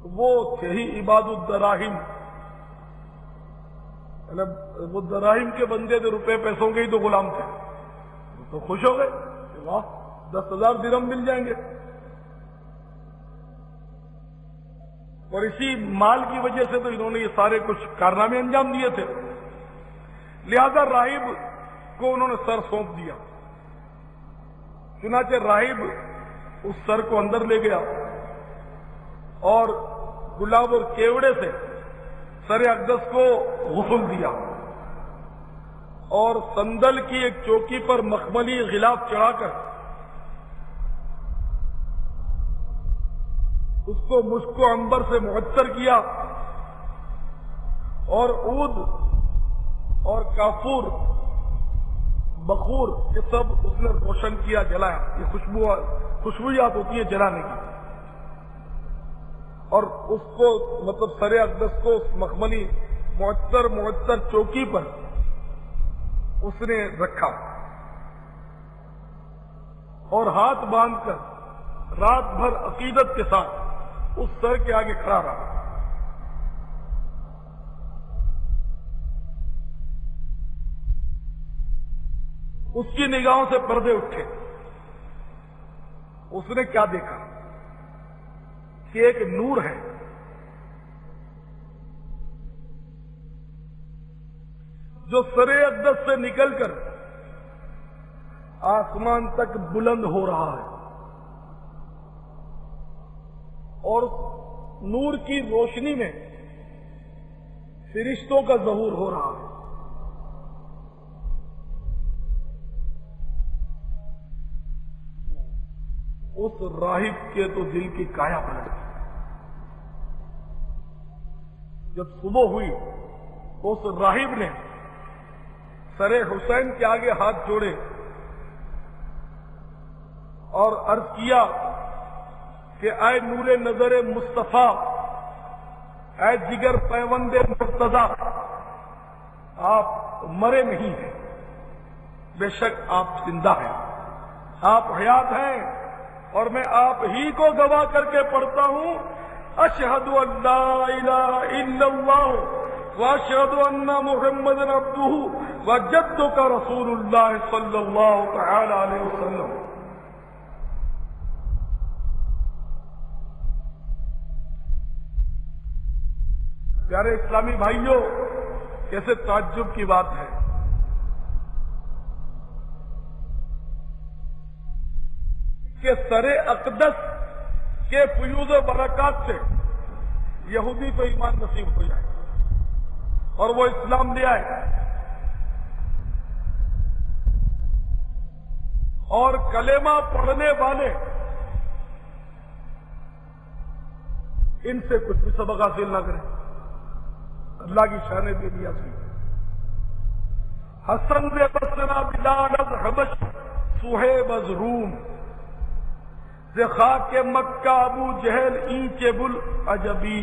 وہ تھے ہی عباد الدراہم، وہ دراہم کے بندے تھے، روپے پیسوں کے ہی تو غلام تھے، تو خوش ہو گئے کہ واہ 10,000 درہم مل جائیں گے، اور اسی مال کی وجہ سے تو انہوں نے یہ سارے کچھ کارنامے انجام دیے تھے۔ لہذا راہب کو انہوں نے سر سونپ دیا، چنانچہ راہب اس سر کو اندر لے گیا اور گلاب اور کیوڑے سے سر اقدس کو غسل دیا، اور صندل کی ایک چوکی پر مخملی غلاف چڑھا کر اس کو مشک و عنبر سے معطر کیا، اور عود اور کافور بخور یہ سب اس نے روشن کیا، جلایا، یہ خوشبویات ہوتی ہیں جلانے کی، اور اس کو مطلب سر اقدس کو اس مخملی معطر چوکی پر اس نے رکھا، اور ہاتھ باندھ کر رات بھر عقیدت کے ساتھ اس سر کے آگے کھڑا رہا۔ اس کی نگاہوں سے پردے اٹھے، اس نے کیا دیکھا کہ ایک نور ہے، جو سر اقدس سے نکل کر آسمان تک بلند ہو رہا ہے، اور نور کی روشنی میں فرشتوں کا ظہور ہو رہا ہے۔ اس راہب کے تو دل کی کایا پلٹ گئی۔ جب صبح ہوئی تو اس راہب نے سر حسین کے آگے ہاتھ جوڑے اور عرض کیا کہ اے نور نظر مصطفیٰ، اے جگر پیوند مرتضیٰ، آپ مرے نہیں ہیں، بے شک آپ زندہ ہیں، آپ حیات ہیں، اور میں آپ ہی کو گواہ کر کے پڑھتا ہوں، اشہد ان لا الہ الا اللہ واشہد ان محمد عبدہ وجدک رسول اللہ صلی اللہ تعالی علیہ وسلم۔ پیارے اسلامی بھائیوں، کیسے تعجب کی بات ہے کہ سر اقدس کے فیوض و برکات سے یہودی کو ایمان نصیب ہو جائے اور وہ اسلام لے آئے، اور کلمہ پڑھنے والے ان سے کچھ بھی سبق حاصل نہ کریں، اللہ کی شان دے دیا سی۔ حسن نے بسنا بلال از حبش صہیب از روم، ز خاک مکہ ابو جہل اینچ بل عجبی۔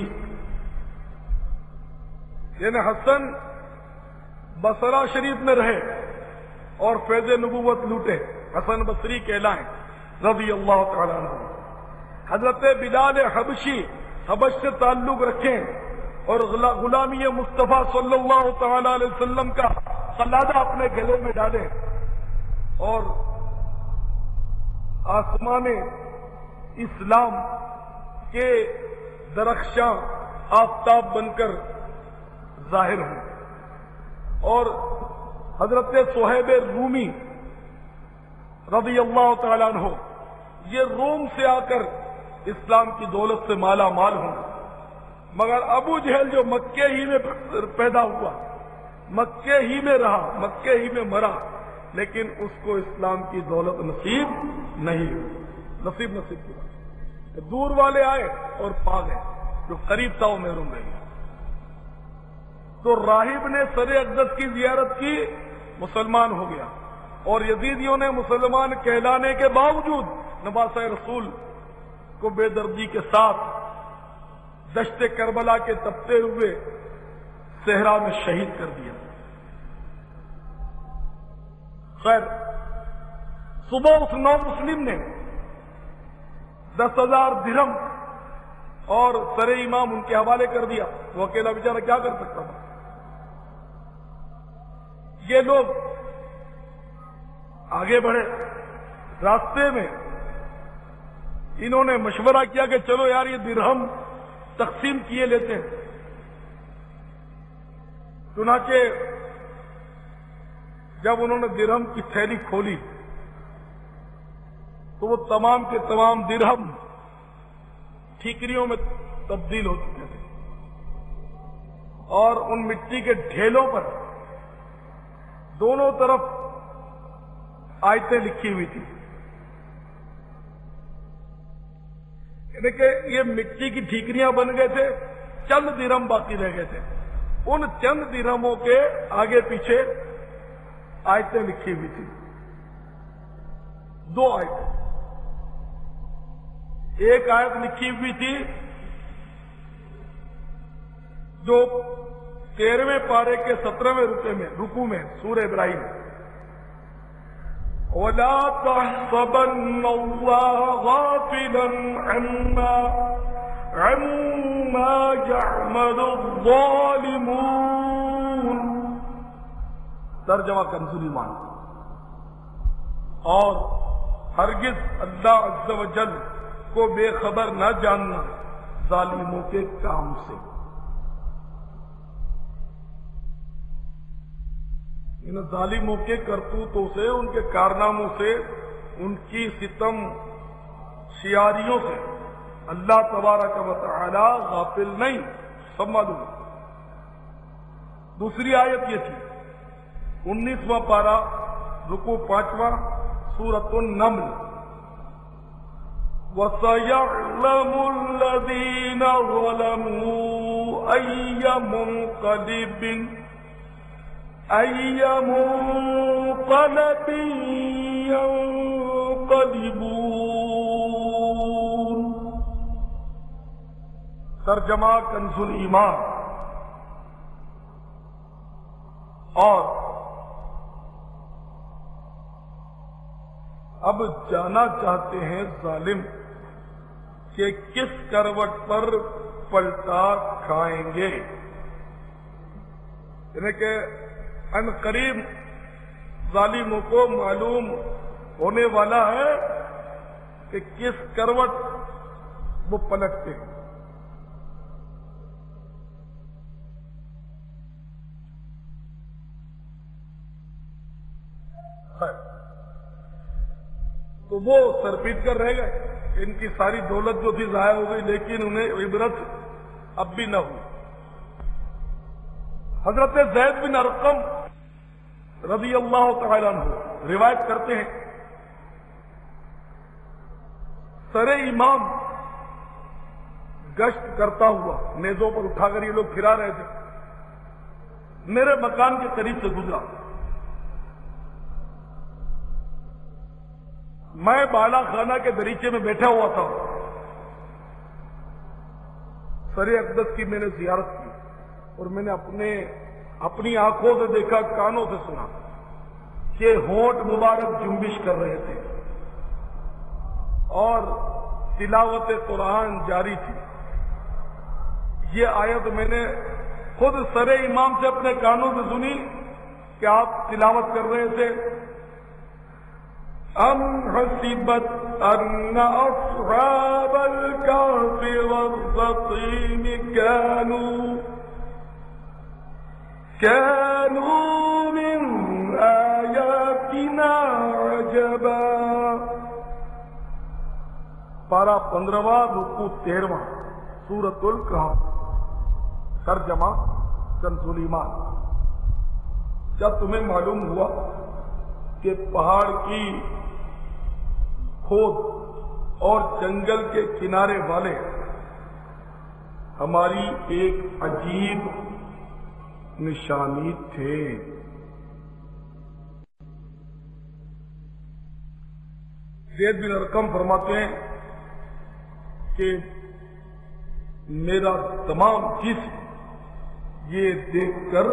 یعنی حسن بصرہ شریف میں رہے اور فیض نبوت لوٹے، حسن بصری کہلائیں رضی اللہ تعالیٰ عنہ۔ حضرت بلال حبشی حبش سے تعلق رکھیں اور غلامی مصطفیٰ صلی اللہ تعالی علیہ وسلم کا قلادہ اپنے گلے میں ڈالیں اور آسمان اسلام کے درخشاں آفتاب بن کر ظاہر ہوں۔ اور حضرت صہیب رومی رضی اللہ تعالیٰ عنہ یہ روم سے آ کر اسلام کی دولت سے مالا مال ہوں، مگر ابو جہل جو مکے ہی میں پیدا ہوا، مکے ہی میں رہا، مکے ہی میں مرا، لیکن اس کو اسلام کی دولت نصیب نہیں ہوئی۔ نصیب کی بات کہ دور والے آئے اور پا گئے، جو قریب تھا وہ محروم رہ گیا۔ تو راہب نے سر اقدس کی زیارت کی، مسلمان ہو گیا، اور یزیدیوں نے مسلمان کہلانے کے باوجود نواسہ رسول کو بے دردی کے ساتھ دشت کربلا کے تپتے ہوئے صحرا میں شہید کر دیا۔ خیر، صبح اس نو مسلم نے 10,000 درہم اور سر امام ان کے حوالے کر دیا. وہ اکیلا بیچارہ کیا کر سکتا تھا. یہ لوگ آگے بڑھے. راستے میں انہوں نے مشورہ کیا کہ چلو یار یہ درہم تقسیم کیے لیتے ہیں. چنانچہ جب انہوں نے درہم کی تھیلی کھولی تو وہ تمام کے تمام درہم ٹھیکریوں میں تبدیل ہو چکے تھے اور ان مٹی کے ڈھیلوں پر دونوں طرف آیتیں لکھی ہوئی تھی. یعنی کہ یہ مٹی کی ٹھیکریاں بن گئے تھے, چند درہم باقی رہ گئے تھے. ان چند درہموں کے آگے پیچھے آیتیں لکھی ہوئی تھی. 2 آیتیں. ایک آیت لکھی ہوئی تھی جو 13ویں پارے کے 17ویں رکوع میں سورہ ابراہیم, وَلَا تَحْسَبَنَّ اللَّهَ غَافِلًا عَمَّا يَعْمَلُ الظَّالِمُونَ. ترجمہ کنز ایمان. اور ہرگز اللہ عز و جل کو بے خبر نہ جاننا ظالموں کے کام سے. ان ظالموں کے کرتوتوں سے, ان کے کارناموں سے, ان کی ستم شیاریوں سے اللہ تبارک و تعالی غافل نہیں. سب معلوم. دوسری آیت یہ تھی 19واں پارہ رکوع 5واں سورۃ النمل, وَسَيَعْلَمُ الَّذِينَ ظَلَمُوا أَيَّ مُنقَلِبٍ يَنقَلِبُونَ. ترجمہ کنز ایمان. اور اب جانا چاہتے ہیں ظالم کہ کس کروٹ پر پلٹا کھائیں گے. یعنی کہ ان قریب ظالموں کو معلوم ہونے والا ہے کہ کس کروٹ وہ پلٹتے ہیں. تو وہ سرپیٹ کر رہ گئے. ان کی ساری دولت جو تھی ضائع ہو گئی, لیکن انہیں عبرت اب بھی نہ ہوئی. حضرت زید بن ارقم رضی اللہ تعالی عنہ روایت کرتے ہیں, سر امام گشت کرتا ہوا نیزوں پر اٹھا کر یہ لوگ پھرا رہے تھے, میرے مکان کے قریب سے گزرا. میں بالا خانہ کے دریچے میں بیٹھا ہوا تھا. سر اقدس کی میں نے زیارت کی اور میں نے اپنی آنکھوں سے دیکھا, کانوں سے سنا کہ ہونٹ مبارک جنبش کر رہے تھے اور تلاوت قرآن جاری تھی. یہ آیت میں نے خود سر امام سے اپنے کانوں سے سنی کہ آپ تلاوت کر رہے تھے, ام حسبت ان اصحاب الكهف والرقيم كانوا من آياتنا عجبا. پارہ 15واں رکوع 13واں سورۃ الکہف. ترجمہ کنز ایمان. جب تمہیں معلوم ہوا کہ پہاڑ کی کھود اور جنگل کے کنارے والے ہماری ایک عجیب نشانی تھے. زید بن ارقم فرماتے ہیں کہ میرا تمام جسم یہ دیکھ کر